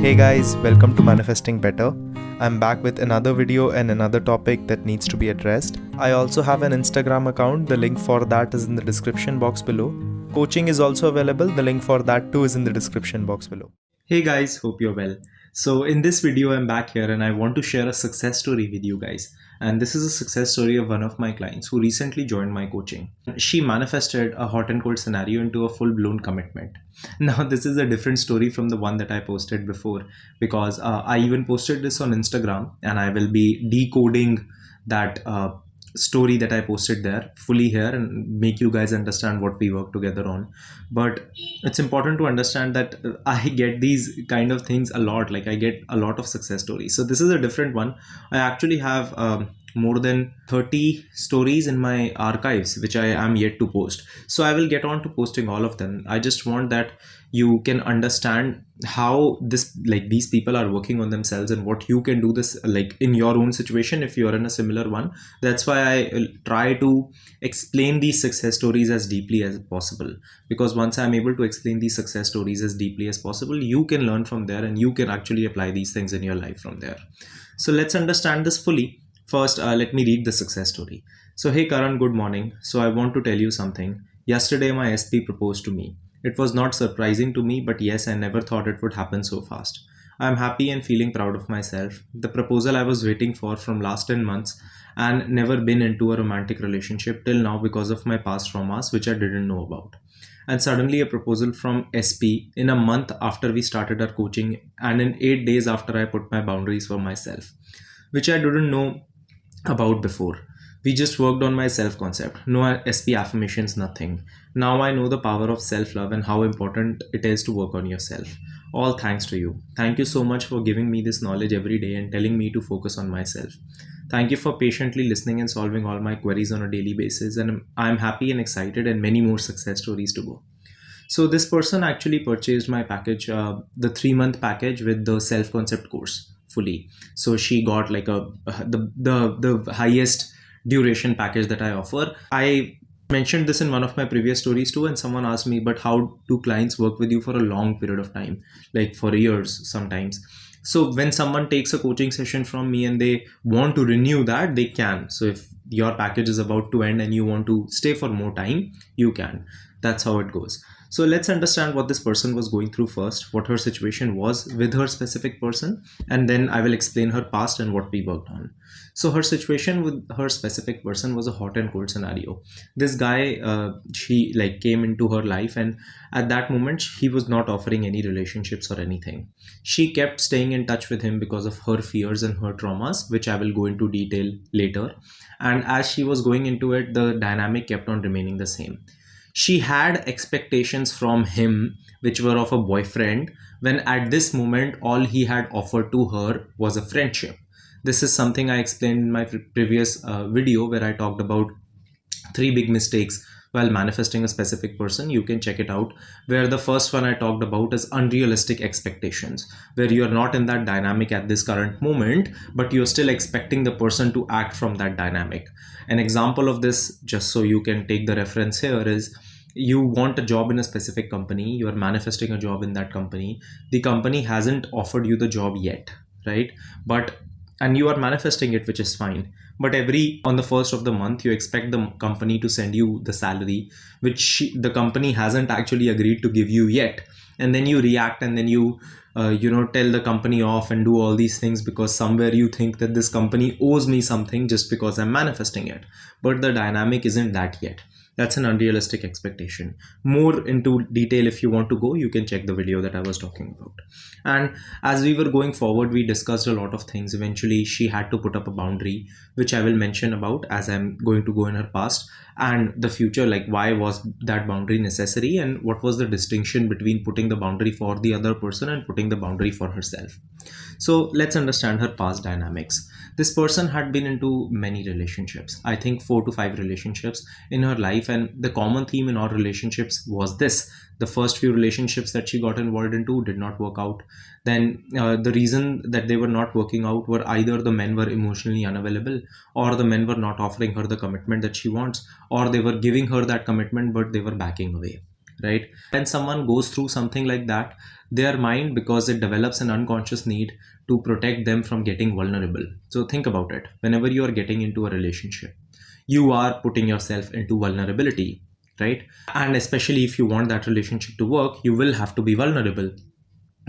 Hey guys, welcome to Manifesting Better. I'm back with another video and another topic that needs to be addressed. I also have an Instagram account, the link for that is in the description box below. Coaching is also available, the link for that too is in the description box below. Hey guys, hope you're well. So in this video, I'm back here and I want to share a success story with you guys. And this is a success story of one of my clients who recently joined my coaching. She manifested a hot and cold scenario into a full-blown commitment. Now, this is a different story from the one that I posted before because I even posted this on Instagram and I will be decoding that story that I posted there fully here and make you guys understand what we work together on. But it's important to understand that I get these kind of things a lot. Like I get a lot of success stories. So this is a different one. I actually have more than 30 stories in my archives which I am yet to post. So I will get on to posting all of them. I just want that you can understand how these people are working on themselves and what you can do this like in your own situation if you are in a similar one. That's why I try to explain these success stories as deeply as possible, because once I'm able to explain these success stories as deeply as possible, you can learn from there and you can actually apply these things in your life from there. So let's understand this fully. First, let me read the success story. So, hey Karan, good morning. So I want to tell you something. Yesterday, my SP proposed to me. It was not surprising to me, but yes, I never thought it would happen so fast. I am happy and feeling proud of myself. The proposal I was waiting for from last 10 months and never been into a romantic relationship till now because of my past traumas, which I didn't know about. And suddenly a proposal from SP in a month after we started our coaching and in 8 days after I put my boundaries for myself, which I didn't know about before. We just worked on my self concept. No SP affirmations, nothing. Now I know the power of self love and how important it is to work on yourself. All thanks to you. Thank you so much for giving me this knowledge every day and telling me to focus on myself. Thank you for patiently listening and solving all my queries on a daily basis. And I'm happy and excited, and many more success stories to go. So this person actually purchased my package, the 3-month package with the self concept course fully. So she got like the highest duration package that I offer. I mentioned this in one of my previous stories too, and someone asked me, but how do clients work with you for a long period of time, like for years sometimes? So when someone takes a coaching session from me and they want to renew that, they can. So if your package is about to end and you want to stay for more time, you can. That's how it goes. So let's understand what this person was going through first, what her situation was with her specific person, and then I will explain her past and what we worked on. So her situation with her specific person was a hot and cold scenario. This guy, she like came into her life, and at that moment he was not offering any relationships or anything. She kept staying in touch with him because of her fears and her traumas, which I will go into detail later. And as she was going into it, the dynamic kept on remaining the same. She had expectations from him which were of a boyfriend, when at this moment all he had offered to her was a friendship. This is something I explained in my previous video where I talked about 3 big mistakes while manifesting a specific person. You can check it out, where the first one I talked about is unrealistic expectations, where you are not in that dynamic at this current moment, but you're still expecting the person to act from that dynamic. An example of this, just so you can take the reference here, is you want a job in a specific company, you are manifesting a job in that company, the company hasn't offered you the job yet, right? And you are manifesting it, which is fine, but on the first of the month you expect the company to send you the salary which the company hasn't actually agreed to give you yet, and then you react and then you tell the company off and do all these things because somewhere you think that this company owes me something just because I'm manifesting it, but the dynamic isn't that yet. That's an unrealistic expectation. More into detail, if you want to go, you can check the video that I was talking about. And as we were going forward, we discussed a lot of things. Eventually, she had to put up a boundary, which I will mention about as I'm going to go in her past and the future, like why was that boundary necessary and what was the distinction between putting the boundary for the other person and putting the boundary for herself. So let's understand her past dynamics. This person had been into many relationships, I think 4 to 5 relationships in her life, and the common theme in all relationships was this: the first few relationships that she got involved into did not work out. Then the reason that they were not working out were either the men were emotionally unavailable, or the men were not offering her the commitment that she wants, or they were giving her that commitment but they were backing away. right? When someone goes through something like that, their mind, because it develops an unconscious need to protect them from getting vulnerable. So think about it. Whenever you are getting into a relationship, you are putting yourself into vulnerability, right? And especially if you want that relationship to work, you will have to be vulnerable.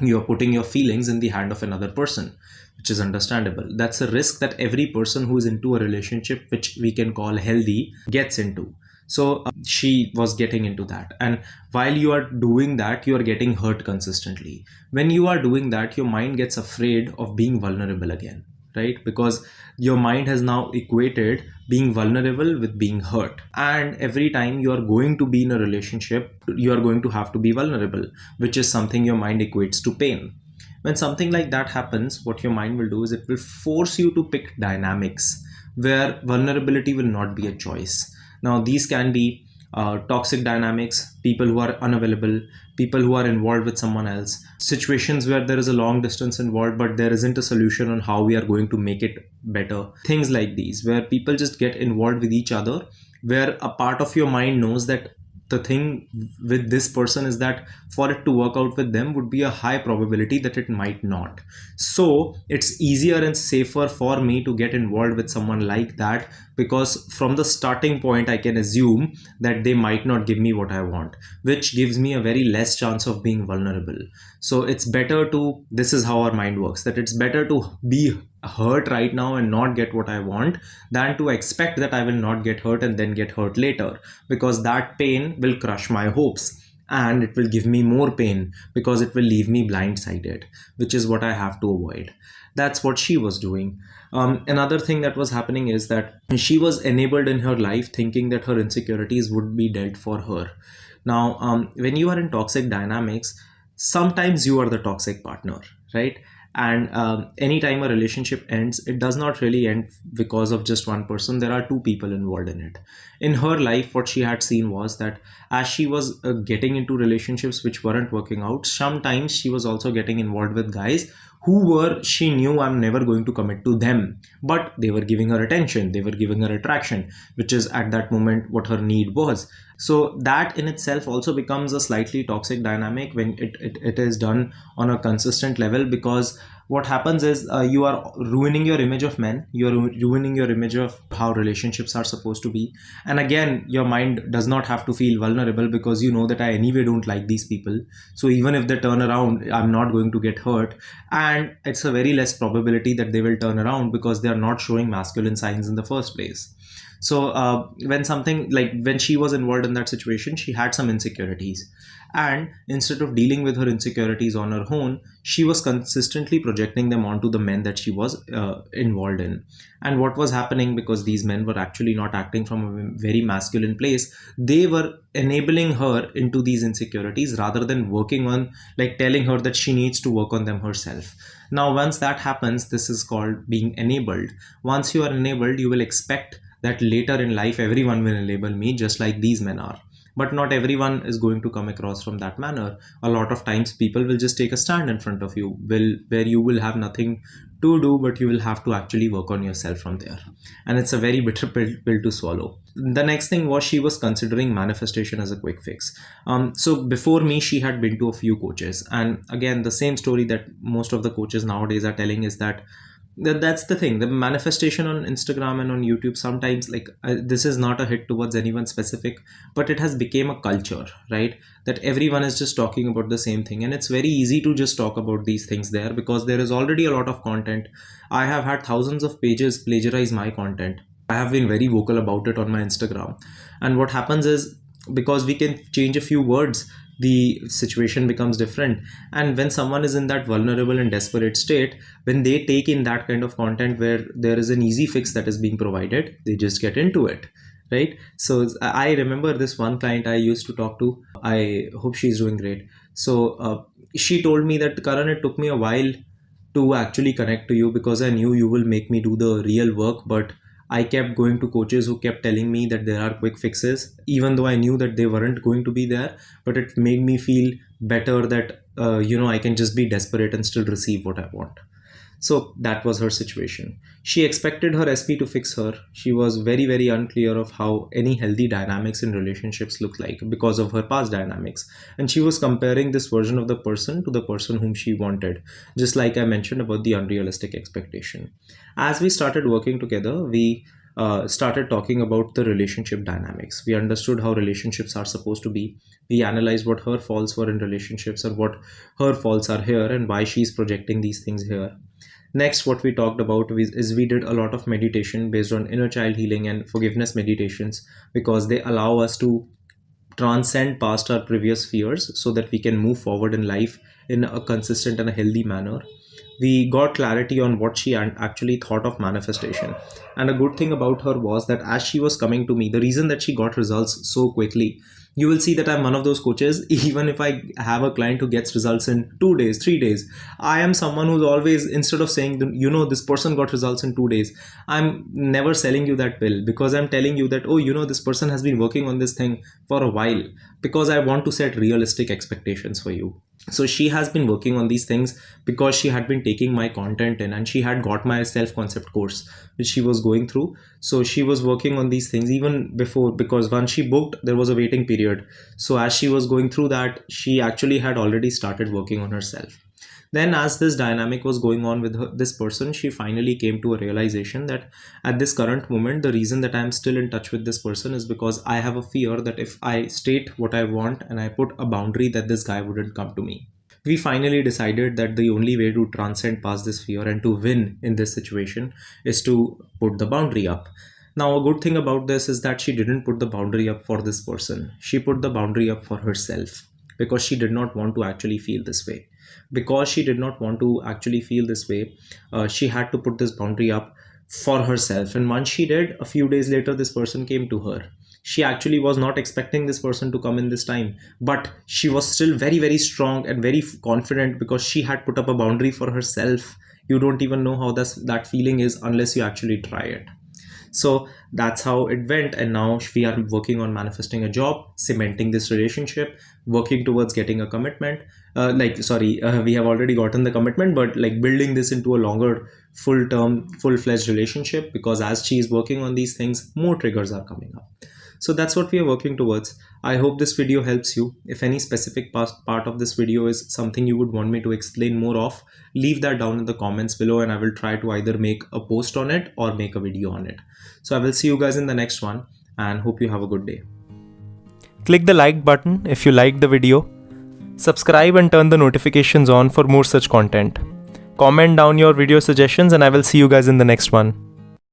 You're putting your feelings in the hand of another person, which is understandable. That's a risk that every person who is into a relationship, which we can call healthy, gets into. So she was getting into that, and while you are doing that, you are getting hurt consistently. When you are doing that, your mind gets afraid of being vulnerable again, right? Because your mind has now equated being vulnerable with being hurt, and every time you are going to be in a relationship, you are going to have to be vulnerable, which is something your mind equates to pain. When something like that happens, what your mind will do is it will force you to pick dynamics where vulnerability will not be a choice. Now these can be toxic dynamics, people who are unavailable, people who are involved with someone else, situations where there is a long distance involved but there isn't a solution on how we are going to make it better, things like these, where people just get involved with each other, where a part of your mind knows that the thing with this person is that for it to work out with them would be a high probability that it might not. So it's easier and safer for me to get involved with someone like that, because from the starting point I can assume that they might not give me what I want, which gives me a very less chance of being vulnerable. So it's better to, this is how our mind works, that it's better to be hurt right now and not get what I want than to expect that I will not get hurt and then get hurt later, because that pain will crush my hopes and it will give me more pain because it will leave me blindsided, which is what I have to avoid. That's what she was doing. Another thing that was happening is that she was enabled in her life thinking that her insecurities would be dealt for her. Now, when you are in toxic dynamics, sometimes you are the toxic partner, right? And anytime a relationship ends, it does not really end because of just one person. There are two people involved in it. In her life, what she had seen was that as she was getting into relationships which weren't working out, sometimes she was also getting involved with guys who were, she knew, I'm never going to commit to them, but they were giving her attention, they were giving her attraction, which is at that moment what her need was. So that in itself also becomes a slightly toxic dynamic when it is done on a consistent level, because what happens is you are ruining your image of men, you're ruining your image of how relationships are supposed to be. And again, your mind does not have to feel vulnerable, because you know that I anyway don't like these people, so even if they turn around, I'm not going to get hurt. And it's a very less probability that they will turn around because they are not showing masculine signs in the first place. So when something like, when she was involved in that situation, she had some insecurities, and instead of dealing with her insecurities on her own, she was consistently projecting them onto the men that she was involved in. And what was happening, because these men were actually not acting from a very masculine place, they were enabling her into these insecurities rather than working on, like telling her that she needs to work on them herself. Now once that happens, this is called being enabled. Once you are enabled, you will expect that later in life everyone will enable me just like these men are. But not everyone is going to come across from that manner. A lot of times people will just take a stand in front of you, where you will have nothing to do, but you will have to actually work on yourself from there. And it's a very bitter pill to swallow. The next thing was, she was considering manifestation as a quick fix. So before me, she had been to a few coaches, and again the same story that most of the coaches nowadays are telling is that that's the thing, the manifestation on Instagram and on YouTube sometimes, like this is not a hit towards anyone specific, but it has become a culture, right? That everyone is just talking about the same thing, and it's very easy to just talk about these things there because there is already a lot of content. I have had thousands of pages plagiarize my content. I have been very vocal about it on my Instagram. And what happens is, because we can change a few words, the situation becomes different. And when someone is in that vulnerable and desperate state, when they take in that kind of content where there is an easy fix that is being provided, they just get into it, right? So I remember this one client I used to talk to. I hope she's doing great. So she told me that, Karan, it took me a while to actually connect to you because I knew you will make me do the real work, but I kept going to coaches who kept telling me that there are quick fixes, even though I knew that they weren't going to be there. But it made me feel better that I can just be desperate and still receive what I want. So that was her situation. She expected her SP to fix her. She was very, very unclear of how any healthy dynamics in relationships look like because of her past dynamics. And she was comparing this version of the person to the person whom she wanted, just like I mentioned about the unrealistic expectation. As we started working together, we started talking about the relationship dynamics. We understood how relationships are supposed to be. We analyzed what her faults were in relationships and what her faults are here and why she's projecting these things here. Next, what we talked about is we did a lot of meditation based on inner child healing and forgiveness meditations, because they allow us to transcend past our previous fears so that we can move forward in life in a consistent and a healthy manner. We got clarity on what she actually thought of manifestation. And a good thing about her was that as she was coming to me, the reason that she got results so quickly, you will see that I'm one of those coaches. Even if I have a client who gets results in 2 days, 3 days, I am someone who's always, instead of saying, this person got results in 2 days, I'm never selling you that pill, because I'm telling you that, this person has been working on this thing for a while, because I want to set realistic expectations for you. So she has been working on these things because she had been taking my content in, and she had got my self-concept course which she was going through. So she was working on these things even before, because once she booked, there was a waiting period. So as she was going through that, she actually had already started working on herself. Then as this dynamic was going on with this person, she finally came to a realization that at this current moment, the reason that I'm still in touch with this person is because I have a fear that if I state what I want and I put a boundary, that this guy wouldn't come to me. We finally decided that the only way to transcend past this fear and to win in this situation is to put the boundary up. Now, a good thing about this is that she didn't put the boundary up for this person. She put the boundary up for herself, because she did not want to actually feel this way. Because she did not want to actually feel this way, she had to put this boundary up for herself. And once she did, a few days later, this person came to her. She actually was not expecting this person to come in this time, but she was still very, very strong and very confident because she had put up a boundary for herself. You don't even know how that feeling is unless you actually try it. So that's how it went. And now we are working on manifesting a job, cementing this relationship, working towards getting a commitment. We have already gotten the commitment, but like building this into a longer, full-term, full-fledged relationship, because as she is working on these things, more triggers are coming up. So that's what we are working towards. I hope this video helps you. If any specific part of this video is something you would want me to explain more of, leave that down in the comments below, and I will try to either make a post on it or make a video on it. So I will see you guys in the next one, and hope you have a good day. Click the like button if you liked the video. Subscribe and turn the notifications on for more such content. Comment down your video suggestions, and I will see you guys in the next one.